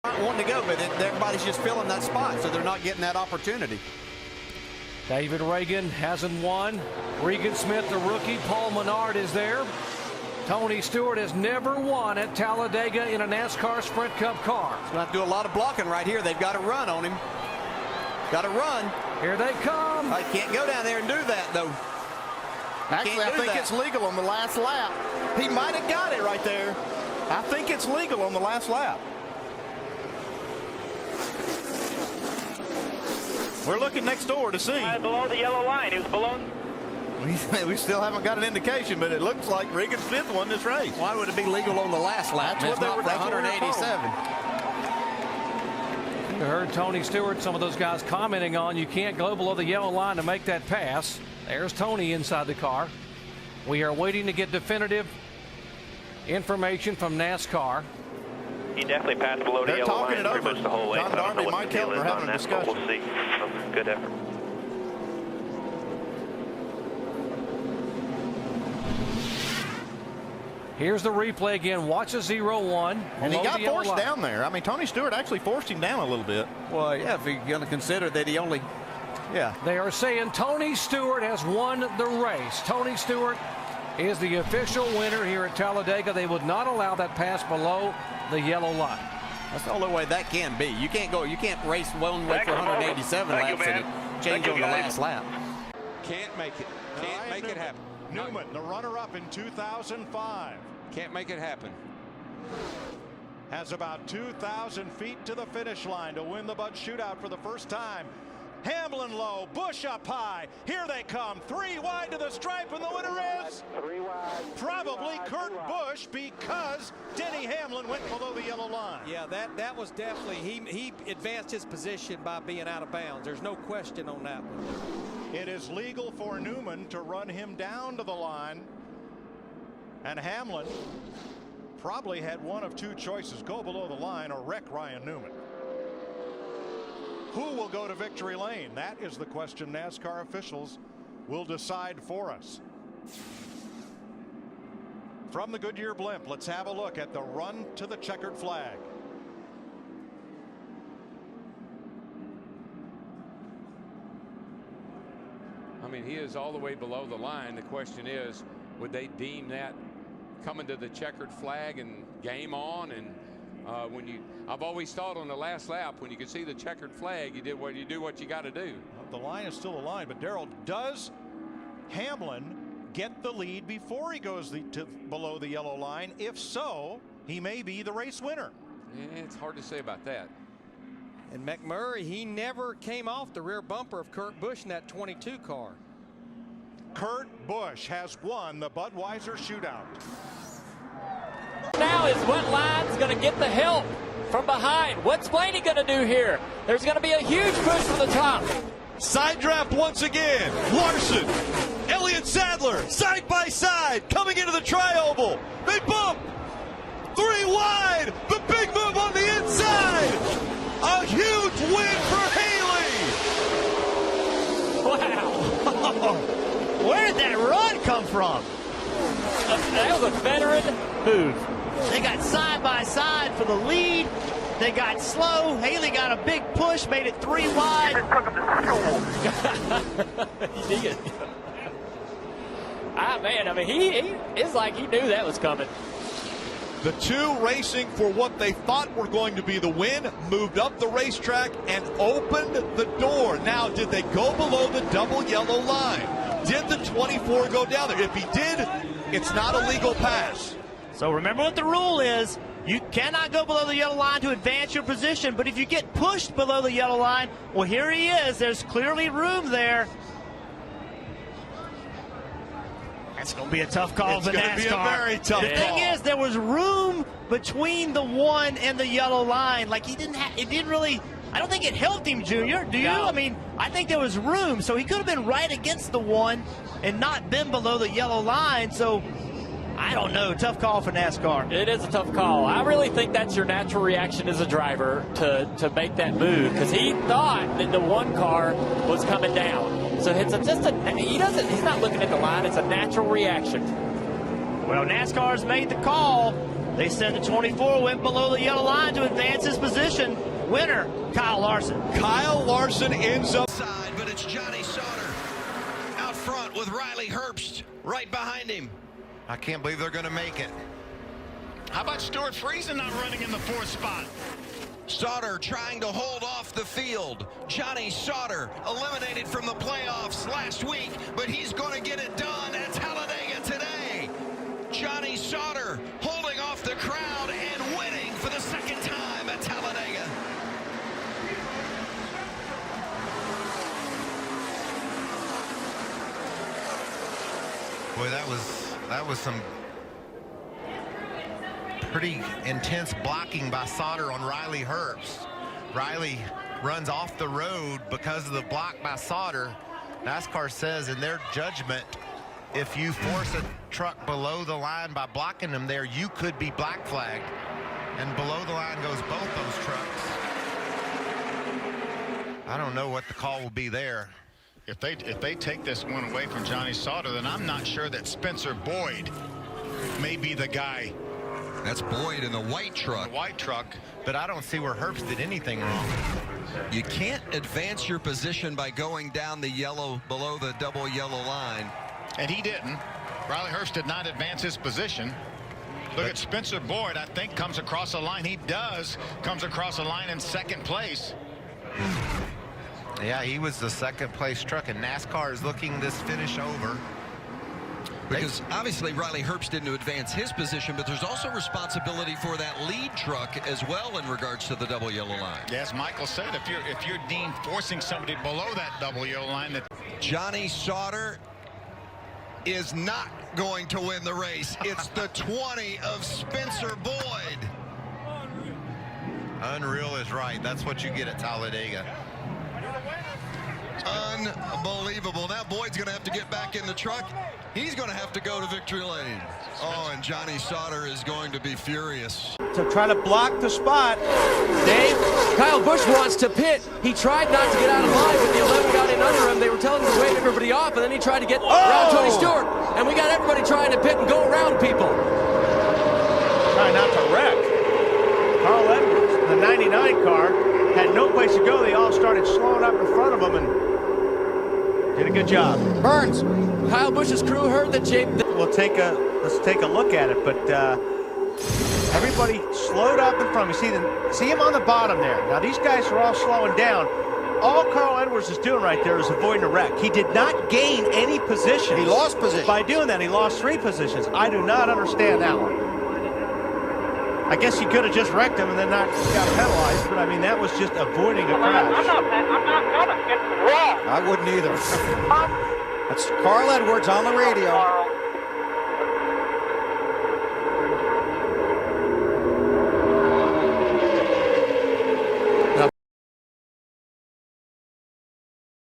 Not wanting to go, but everybody's just filling that spot, so they're not getting that opportunity. David Reagan hasn't won. Regan Smith, the rookie. Paul Menard is there. Tony Stewart has never won at Talladega in a NASCAR Sprint Cup car. He's going to have to do a lot of blocking right here. They've got to run on him. Got to run. Here they come. I can't go down there and do that, though. Actually, I think it's legal on the last lap. He might have got it right there. I think it's legal on the last lap. We're looking next door to see. Below the yellow line. He was below. We still haven't got an indication, but it looks like Regan Smith won this race. Why would it be legal on the last lap? That's what they were 187. You heard Tony Stewart, some of those guys commenting on you can't go below the yellow line to make that pass. There's Tony inside the car. We are waiting to get definitive information from NASCAR. He definitely passed below the yellow line pretty much the whole way. John Darby and Mike Kelton are having a discussion. We'll see. Good effort. Here's the replay again. Watch a 0-1. And he got forced down there. I mean, Tony Stewart actually forced him down a little bit. Well, yeah, if you're going to consider that he only, yeah. They are saying Tony Stewart has won the race. Tony Stewart is the official winner here at Talladega. They would not allow that pass below the yellow line. That's the only way that can be. You can't go. You can't race one way for 187 laps and it change on the last lap. Can't make it. Can't make it happen. Newman, the runner-up in 2005. Can't make it happen. Has about 2,000 feet to the finish line to win the Bud Shootout for the first time. Hamlin low, Busch up high. Here they come. 3 wide to the stripe, and the winner is probably Kurt Busch, because Denny Hamlin went below the yellow line. Yeah, that was definitely, he advanced his position by being out of bounds. There's no question on that one. It is legal for Newman to run him down to the line, and Hamlin probably had one of two choices: go below the line or wreck Ryan Newman. Who will go to victory lane? That is the question NASCAR officials will decide for us. From the Goodyear blimp, let's have a look at the run to the checkered flag. I mean, he is all the way below the line. The question is, would they deem that coming to the checkered flag and game on? And I've always thought on the last lap, when you could see the checkered flag, you do what you got to do. The line is still a line, but Darrell, does Hamlin get the lead before he goes below the yellow line? If so, he may be the race winner. Yeah, it's hard to say about that. And McMurray, he never came off the rear bumper of Kurt Busch in that 22 car. Kurt Busch has won the Budweiser Shootout. Now is what line's going to get the help from behind. What's Blaney going to do here? There's going to be a huge push from the top. Side draft once again. Larson, Elliott Sadler, side by side, coming into the tri-oval. They bump. 3 wide. The big move on the inside. A huge win for Haley. Wow. Where did that run come from? That was a veteran move. They got side by side for the lead. They got slow. Haley got a big push, made it 3 wide. He did. Man, I mean, he it's like he knew that was coming. The two racing for what they thought were going to be the win, moved up the racetrack and opened the door. Now, did they go below the double yellow line? Did the 24 go down there? If he did, it's not a legal pass. So remember what the rule is. You cannot go below the yellow line to advance your position, but if you get pushed below the yellow line, well, here he is. There's clearly room there. That's going to be a tough call for NASCAR. It's going to be a very tough call. The thing is, there was room between the 1 and the yellow line. Like, it didn't really, I don't think it helped him, Junior. Do you? No. I mean, I think there was room. So he could have been right against the 1 and not been below the yellow line. So, I don't know. Tough call for NASCAR. It is a tough call. I really think that's your natural reaction as a driver to make that move, because he thought that the 1 car was coming down. So he's not looking at the line. It's a natural reaction. Well, NASCAR's made the call. They said the 24 went below the yellow line to advance his position. Winner, Kyle Larson. Kyle Larson ends up side, but it's Johnny Sauter out front with Riley Herbst right behind him. I can't believe they're going to make it. How about Stuart Friesen not running in the 4th spot? Sauter trying to hold off the field. Johnny Sauter eliminated from the playoffs last week, but he's going to get it done at Talladega today. Johnny Sauter holding off the crowd and winning for the 2nd time at Talladega. Boy, that was some pretty intense blocking by Sauter on Riley Herbst. Riley runs off the road because of the block by Sauter. NASCAR says in their judgment, if you force a truck below the line by blocking them there, you could be black flagged. And below the line goes both those trucks. I don't know what the call will be there. If they take this one away from Johnny Sauter, then I'm not sure that Spencer Boyd may be the guy. That's Boyd in the white truck. The white truck. But I don't see where Herbst did anything wrong. You can't advance your position by going down the yellow, below the double yellow line. And he didn't. Riley Herbst did not advance his position. Look at Spencer Boyd, I think, comes across the line. He does. Comes across the line in 2nd place. Yeah, he was the 2nd place truck, and NASCAR is looking this finish over. Because obviously Riley Herbst didn't advance his position, but there's also responsibility for that lead truck as well in regards to the double yellow line. Yes, Michael said if you're deemed forcing somebody below that double yellow line, that Johnny Sauter is not going to win the race. It's the 20 of Spencer Boyd. Unreal is right. That's what you get at Talladega. Unbelievable. Now Boyd's going to have to get back in the truck. He's going to have to go to victory lane. Oh, and Johnny Sauter is going to be furious. To try to block the spot. Dave, Kyle Busch wants to pit. He tried not to get out of line, but the 11 got in under him. They were telling him to wave everybody off, and then he tried to get around Tony Stewart. And we got everybody trying to pit and go around people. Trying not to wreck. Carl Edwards, the 99 car, had no place to go. They all started slowing up in front of him and did a good job. Burns, Kyle Busch's crew heard that let's take a look at it, but everybody slowed up in front of him. See him on the bottom there. Now these guys are all slowing down. All Carl Edwards is doing right there is avoiding a wreck. He did not gain any position. He lost position. By doing that, he lost 3 positions. I do not understand that one. I guess he could have just wrecked him and then not got penalized, but I mean, that was just avoiding a crash. I'm not gonna get wrong. I wouldn't either. That's Carl Edwards on the radio.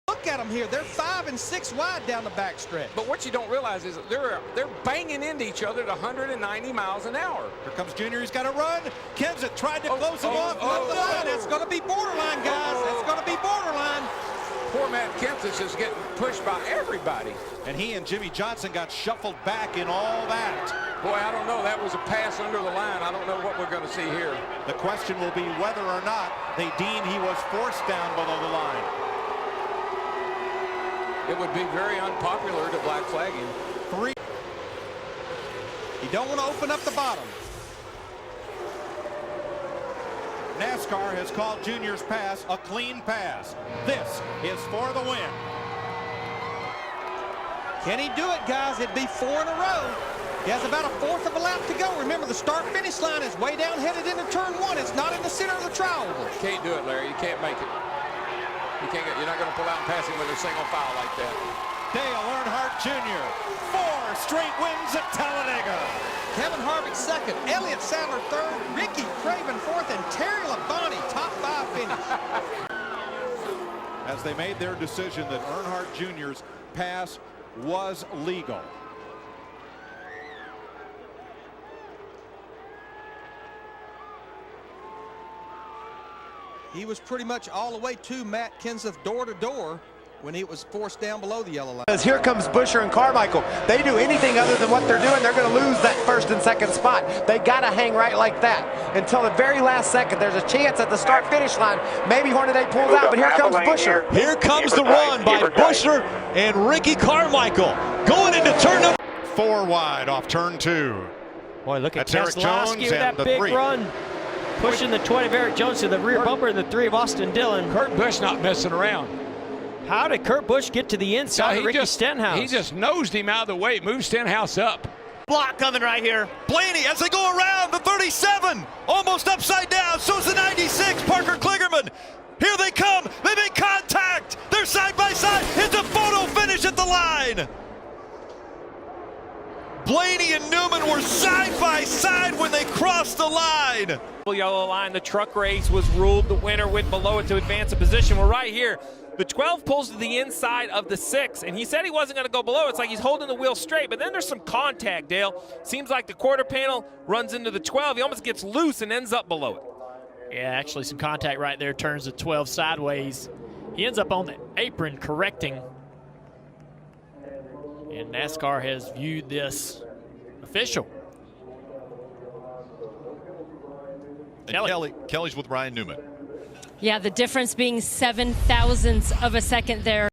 Look at them here. They're 5 and 6 wide down the backstretch. But what you don't realize is that they're banging into each other at 190 miles an hour. here comes Junior. He's got to run. Kenseth tried to close him off. Left the line. It's going to be borderline, guys. It's going to be borderline. Poor Matt Kenseth is getting pushed by everybody. And he and Jimmy Johnson got shuffled back in all that. Boy, I don't know. That was a pass under the line. I don't know what we're going to see here. The question will be whether or not they deem he was forced down below the line. It would be very unpopular to black flag him. 3. You don't want to open up the bottom. NASCAR has called Junior's pass a clean pass. This is for the win. Can he do it, guys? It'd be 4 in a row. He has about a 1/4 of a lap to go. Remember, the start-finish line is way down headed into turn 1. It's not in the center of the trial. Can't do it, Larry. You can't make it. You're not going to pull out and pass him with a single foul like that. Dale Earnhardt Jr. 4 straight wins at Talladega. Kevin Harvick second, Elliott Sadler third, Ricky Craven fourth, and Terry Labonte top 5 finish. As they made their decision that Earnhardt Jr.'s pass was legal. He was pretty much all the way to Matt Kenseth door to door. when he was forced down below the yellow line. As here comes Buescher and Carmichael. They do anything other than what they're doing, they're going to lose that first and second spot. They got to hang right like that until the very last second. There's a chance at the start-finish line. Maybe Hornaday pulls out, but here comes Buescher. Here comes the run by Buescher and Ricky Carmichael going into turn number 4 wide off turn 2. Boy, look at That's Eric Jones with that and the big 3. run. Pushing the 20 of Eric Jones to the rear bumper and the 3 of Austin Dillon. Kurt Busch not messing around. How did Kurt Busch get to the inside of Ricky Stenhouse? He just nosed him out of the way, moved Stenhouse up. Block coming right here. Blaney as they go around the 37, almost upside down. So's the 96, Parker Kligerman. Here they come. They make contact. They're side by side. It's a photo finish at the line. Blaney and Newman were side by side when they crossed the line. Yellow line, the truck race was ruled. The winner went below it to advance a position. We're right here. The 12 pulls to the inside of the 6, and he said he wasn't going to go below. It's like he's holding the wheel straight, but then there's some contact, Dale. Seems like the quarter panel runs into the 12. He almost gets loose and ends up below it. Yeah, actually some contact right there, turns the 12 sideways. He ends up on the apron correcting. And NASCAR has viewed this official. And Kelly's with Ryan Newman. Yeah, the difference being 0.007 of a second there.